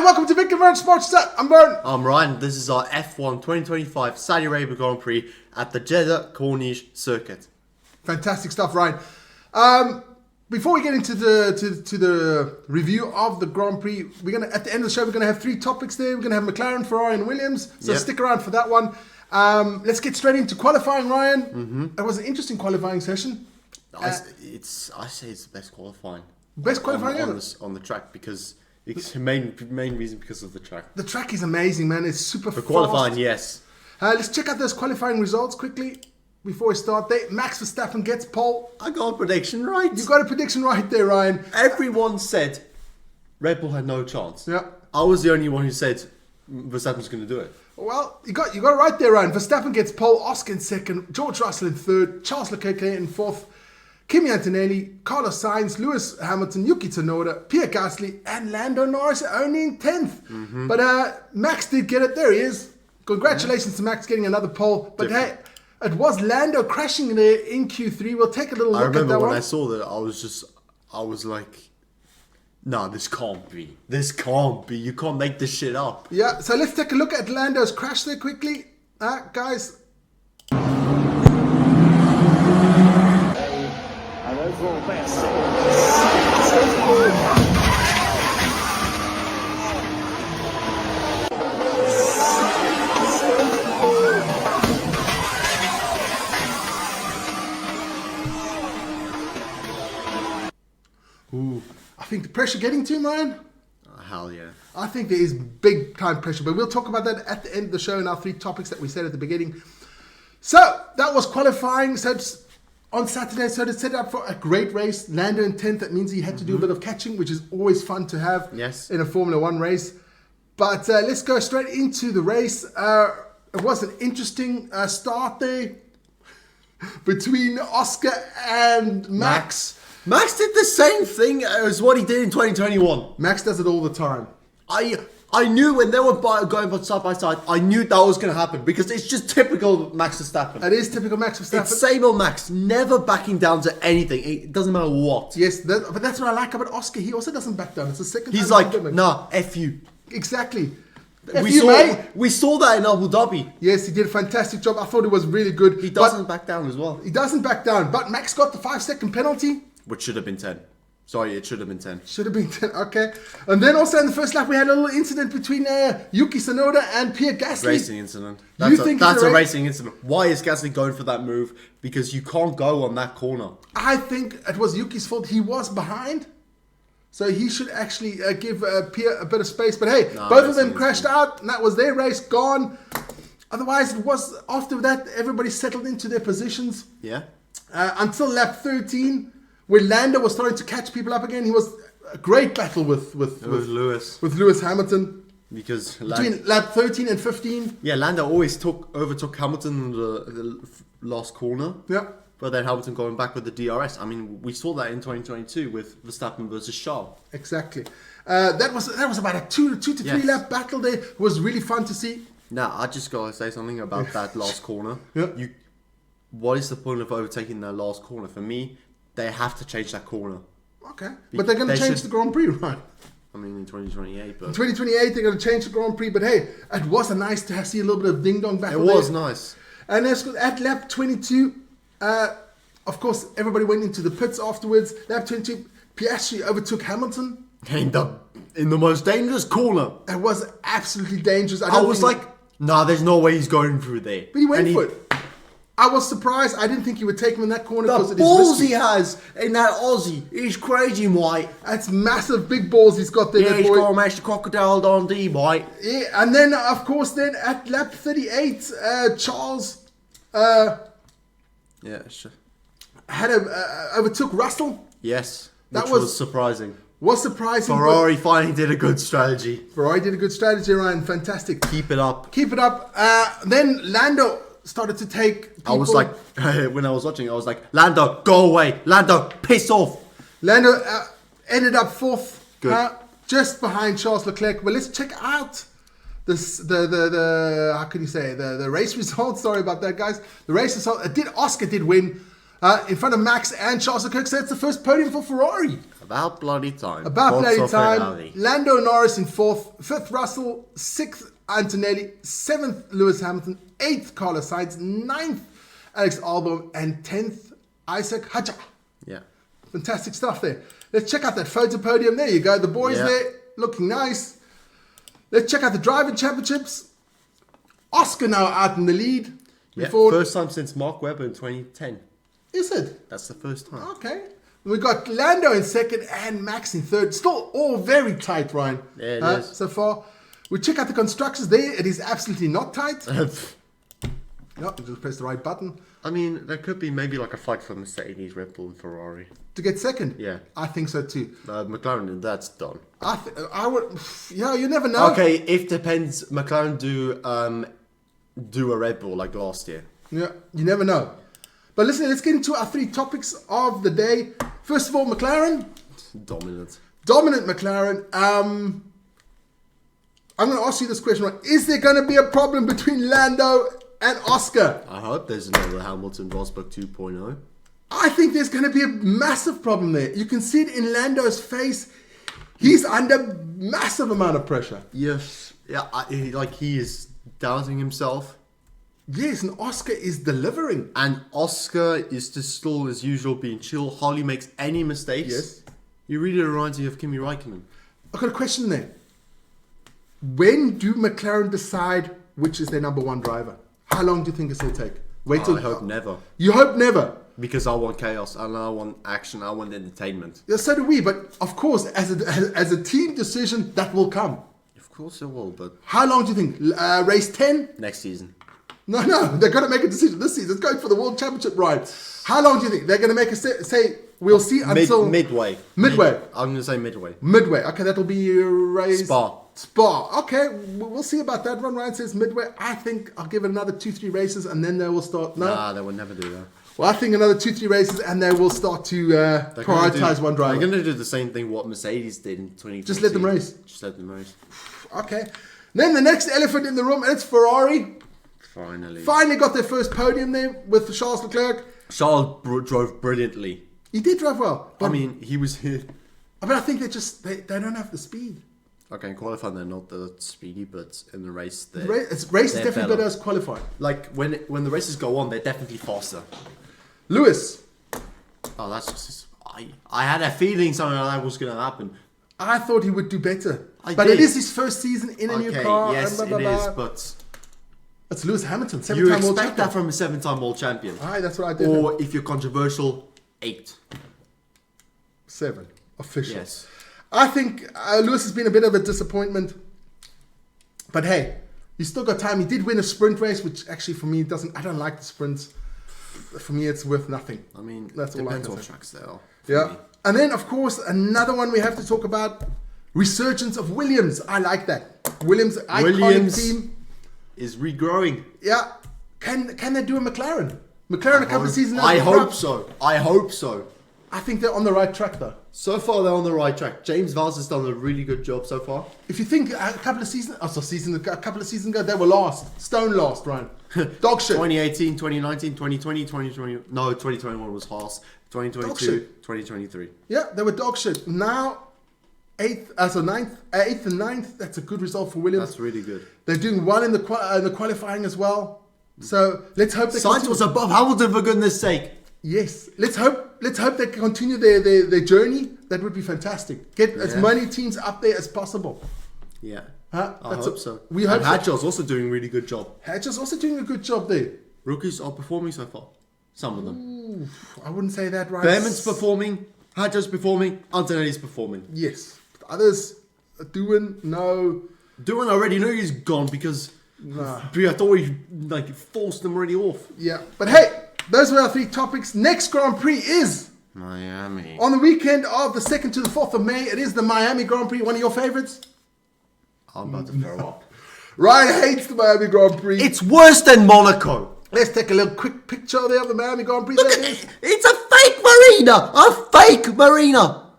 welcome to Big Converge Sports Chat. I'm Bern. I'm Ryan. This is our F1 2025 Saudi Arabia Grand Prix at the Jeddah Corniche circuit. Fantastic stuff, Ryan. Before we get into the review of the Grand Prix, we're gonna at the end of the show we're gonna have three topics there. We're gonna have McLaren, Ferrari, and Williams. So stick around for that one. Let's get straight into qualifying, Ryan. It was an interesting qualifying session. I say it's the best qualifying. Best qualifying on the track because it's the main reason because of the track. The track is amazing, man. It's super fast. For qualifying, yes. Let's check out those qualifying results quickly before we start. Max Verstappen gets pole. I got a prediction right. You got a prediction right there, Ryan. Everyone said Red Bull had no chance. Yeah. I was the only one who said Verstappen's going to do it. Well, you got it right there, Ryan. Verstappen gets pole, Oscar in second, George Russell in third, Charles Leclerc in fourth, Kimi Antonelli, Carlos Sainz, Lewis Hamilton, Yuki Tsunoda, Pierre Gasly, and Lando Norris only in 10th. But Max did get it. There he is. Congratulations to Max getting another pole. But hey, it was Lando crashing there in Q3. We'll take a little look at that one. I remember when I saw that, I was like, no, this can't be. This can't be. You can't make this shit up. Yeah, so let's take a look at Lando's crash there quickly. Guys. An overall best. Ooh, I think the pressure getting to him, Ryan. Hell yeah. I think there is big time pressure, but we'll talk about that at the end of the show in our three topics that we said at the beginning. So that was qualifying. So it's on Saturday, so to set it up for a great race. Lando in 10th, that means he had to do a bit of catching, which is always fun to have in a Formula 1 race. But let's go straight into the race. It was an interesting start there between Oscar and Max. Max did the same thing as what he did in 2021. Max does it all the time. I knew when they were going side by side, I knew that was going to happen because it's just typical Max Verstappen. It is typical Max Verstappen. It's same old Max, never backing down to anything. It doesn't matter what. Yes, but that's what I like about Oscar. He also doesn't back down. It's the second time he's like, nah, F you. Exactly. We saw that in Abu Dhabi. Yes, he did a fantastic job. I thought it was really good. He doesn't back down as well. He doesn't back down. But Max got the 5-second penalty. Which should have been 10. Sorry, it should have been 10. Should have been 10, okay. And then also in the first lap, we had a little incident between Yuki Tsunoda and Pierre Gasly. Racing incident. That's a racing incident. Why is Gasly going for that move? Because you can't go on that corner. I think it was Yuki's fault. He was behind. So he should actually give Pierre a bit of space. But hey, both of them crashed out, and that was their race gone. Otherwise, it was after that, everybody settled into their positions. Yeah. Until lap 13. Where Lando was starting to catch people up again. He was a great battle with Lewis Hamilton. Because between lap 13 and 15. Yeah, Lando always overtook Hamilton in the last corner. Yeah. But then Hamilton going back with the DRS. I mean, we saw that in 2022 with Verstappen versus Charles. Exactly. That was about a 2 to 3 lap battle there. It was really fun to see. Now, I just got to say something about that last corner. Yeah. What is the point of overtaking that last corner? For me, they have to change that corner. Okay. But they're going to change the Grand Prix, right? I mean, in 2028, but... In 2028, they're going to change the Grand Prix. But hey, it was nice to see a little bit of ding-dong battle. It was nice. And at lap 22, of course, everybody went into the pits afterwards. Lap 22, Piastri overtook Hamilton. In the most dangerous corner. It was absolutely dangerous. I was like, nah, there's no way he's going through there. But he went for it. I was surprised. I didn't think he would take him in that corner. The balls he has in that Aussie is crazy, mate. That's massive, big balls he's got there. Yeah, he's got a match the crocodile Dundee, mate. Yeah, and then, of course, at lap 38, Charles... had overtook Russell. Yes, which was surprising. Was surprising. Ferrari finally did a good strategy. Ferrari did a good strategy, Ryan. Fantastic. Keep it up. Keep it up. Then Lando started to take people. I was like, when I was watching, I was like, Lando, go away. Lando, piss off. Lando ended up fourth. Good. Just behind Charles Leclerc. Well, let's check out the how can you say the race results. Sorry about that, guys. The race result. Oscar did win. in front of Max and Charles Leclerc. So it's the first podium for Ferrari. About bloody time. About bloody Forza time. Ferrari. Lando Norris in 4th, 5th Russell, 6th Antonelli, 7th Lewis Hamilton, 8th Carlos Sainz, 9th Alex Albon, and 10th Isaac Hadjar. Yeah. Fantastic stuff there. Let's check out that photo podium. There you go. The boys Yeah. there looking nice. Let's check out the driving championships. Oscar now out in the lead. Yeah. Before, First time since Mark Webber in 2010. is it? That's the first time. Okay. We got Lando in 2nd and Max in 3rd. Still all very tight, Ryan. Yeah, it is. So far. We check out the constructors there. It is absolutely not tight. No, just press the right button. I mean, there could be maybe like a fight for Mercedes, Red Bull, and Ferrari. To get 2nd? Yeah. I think so too. McLaren, that's done. I would. Yeah, you never know. Okay, if depends, McLaren do a Red Bull like last year. Yeah, you never know. But listen, let's get into our 3 topics of the day. First of all, McLaren. Dominant. Dominant McLaren. I'm going to ask you this question, right? Is there going to be a problem between Lando and Oscar? I hope there's another Hamilton Rosberg 2.0. I think there's going to be a massive problem there. You can see it in Lando's face. He's under massive amount of pressure. Yes. Yeah, he is doubting himself. Yes, and Oscar is delivering. And Oscar is just still, as usual, being chill. Hardly makes any mistakes. Yes. He really reminds me of Kimi Räikkönen. I've got a question there. When do McLaren decide which is their number 1 driver? How long do you think this will take? Wait till I hope never. You hope never. Because I want chaos, and I want action, I want entertainment. Yeah, so do we. But of course, as a team decision, that will come. Of course it will, but How long do you think? Race 10? next season. No, they're going to make a decision this season. It's going for the World Championship ride. How long do you think? They're going to make a say, we'll see until... Midway. Midway. I'm going to say midway. Midway. Okay, that'll be race... Spa. Okay, we'll see about that one. Ryan says midway. I think I'll give it another 2-3 races and then they will start... No? Nah, they would never do that. Well, I think another 2-3 races and they will start to prioritize one driver. They're going to do the same thing what Mercedes did in 2014. Just let them race. Just let them race. Okay. Then the next elephant in the room, and it's Ferrari. Finally got their first podium there with Charles Leclerc. Charles drove brilliantly. He did drive well. But, I mean, he was here. but I think they don't have the speed. Okay, in qualifying they're not that speedy, but in the race Race is definitely better as qualifying. Like when the races go on, they're definitely faster. Lewis. Oh, that's just I had a feeling something like that was going to happen. I thought he would do better. I but did. it is his first season in a new car. Yes, and blah, blah, it is, blah. but It's Lewis Hamilton, you seven-time world expect champion. that from a 7-time world champion. Aye, that's what I did. Or if you're controversial, 8. 7. Official. Yes. I think Lewis has been a bit of a disappointment. But hey, he's still got time. He did win a sprint race, which actually for me I don't like the sprints. For me, it's worth nothing. I mean, That's all I depends can what say. tracks there are. Yeah. And then, of course, another one we have to talk about. Resurgence of Williams. I like that. Williams, iconic team. Is regrowing. Yeah. Can they do a McLaren? McLaren a couple of seasons now. I hope so. I hope so. I think they're on the right track, though. So far, they're on the right track. James Vaz has done a really good job so far. If you think a couple of seasons ago, they were last. Stone last, Ryan. Dog shit. 2018, 2019, 2020, 2020. No, 2021 was Haas. 2022, 2023. Yeah, they were dog shit. Now, 8th and 9th. That's a good result for Williams. That's really good. They're doing well in the qualifying as well. So let's hope they Sainz was above Hamilton, for goodness sake. Yes, let's hope they continue their journey. That would be fantastic. Get as many teams up there as possible. Yeah. Huh? I hope so. We hope and Hadjar's also doing a really good job. Hadjar's also doing a good job there. Rookies are performing so far. Some of them. Ooh, I wouldn't say that, right? Behrman's performing. Hadjar's performing. Antonelli's performing. Yes. Others are doing no. Doing already knew he's gone because I thought we forced them already off. Yeah. But hey, those were our 3 topics. Next Grand Prix is Miami. on the weekend of the 2nd to the 4th of May. It is the Miami Grand Prix. One of your favorites? I'm about to throw up. Ryan hates the Miami Grand Prix. It's worse than Monaco. Let's take a little quick picture there of the Miami Grand Prix. Look at it. It's a fake marina. A fake marina.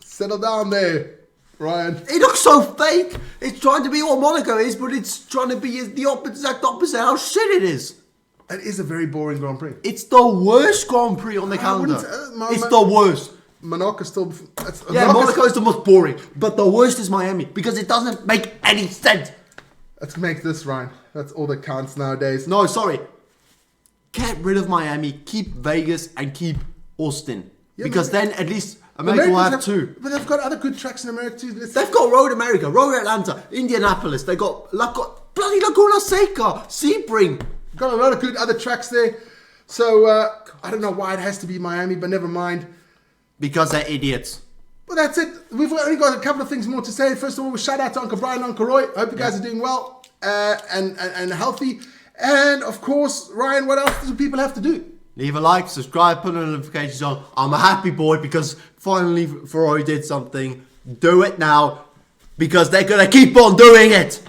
Settle down there, Ryan. It looks so fake. It's trying to be what Monaco is, but it's trying to be the exact opposite how shit it is. It is a very boring Grand Prix. It's the worst Grand Prix on the calendar. It's the worst. Monaco still. Monaco is the most boring, but the worst is Miami because it doesn't make any sense. Let's make this, Ryan. That's all that counts nowadays. No, sorry. Get rid of Miami, keep Vegas, and keep Austin. Yeah, because then at least America will have two. But they've got other good tracks in America too. They've got Road America, Road Atlanta, Indianapolis. They got bloody Laguna Seca, Sebring. Got a lot of good other tracks there. So I don't know why it has to be Miami, but never mind. Because they're idiots. Well, that's it. We've only got a couple of things more to say. First of all, shout out to Uncle Brian and Uncle Roy. Hope you guys are doing well and healthy. And of course, Ryan, what else do people have to do? Leave a like, subscribe, put the notifications on. I'm a happy boy because finally Ferrari did something. Do it now because they're going to keep on doing it.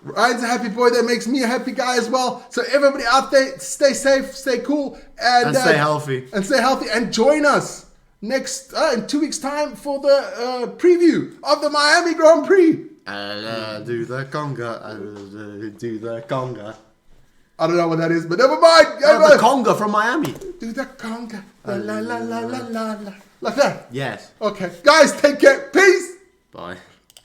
Ryan's a happy boy. That makes me a happy guy as well. So everybody out there, stay safe, stay cool. And stay healthy. And stay healthy. And join us next in 2 weeks' time for the preview of the Miami Grand Prix. Do the conga. Do the conga. I don't know what that is, but never mind. The conga from Miami. Do the conga. La la la la la la. Like that? Yes. Okay. Guys, take care. Peace. Bye.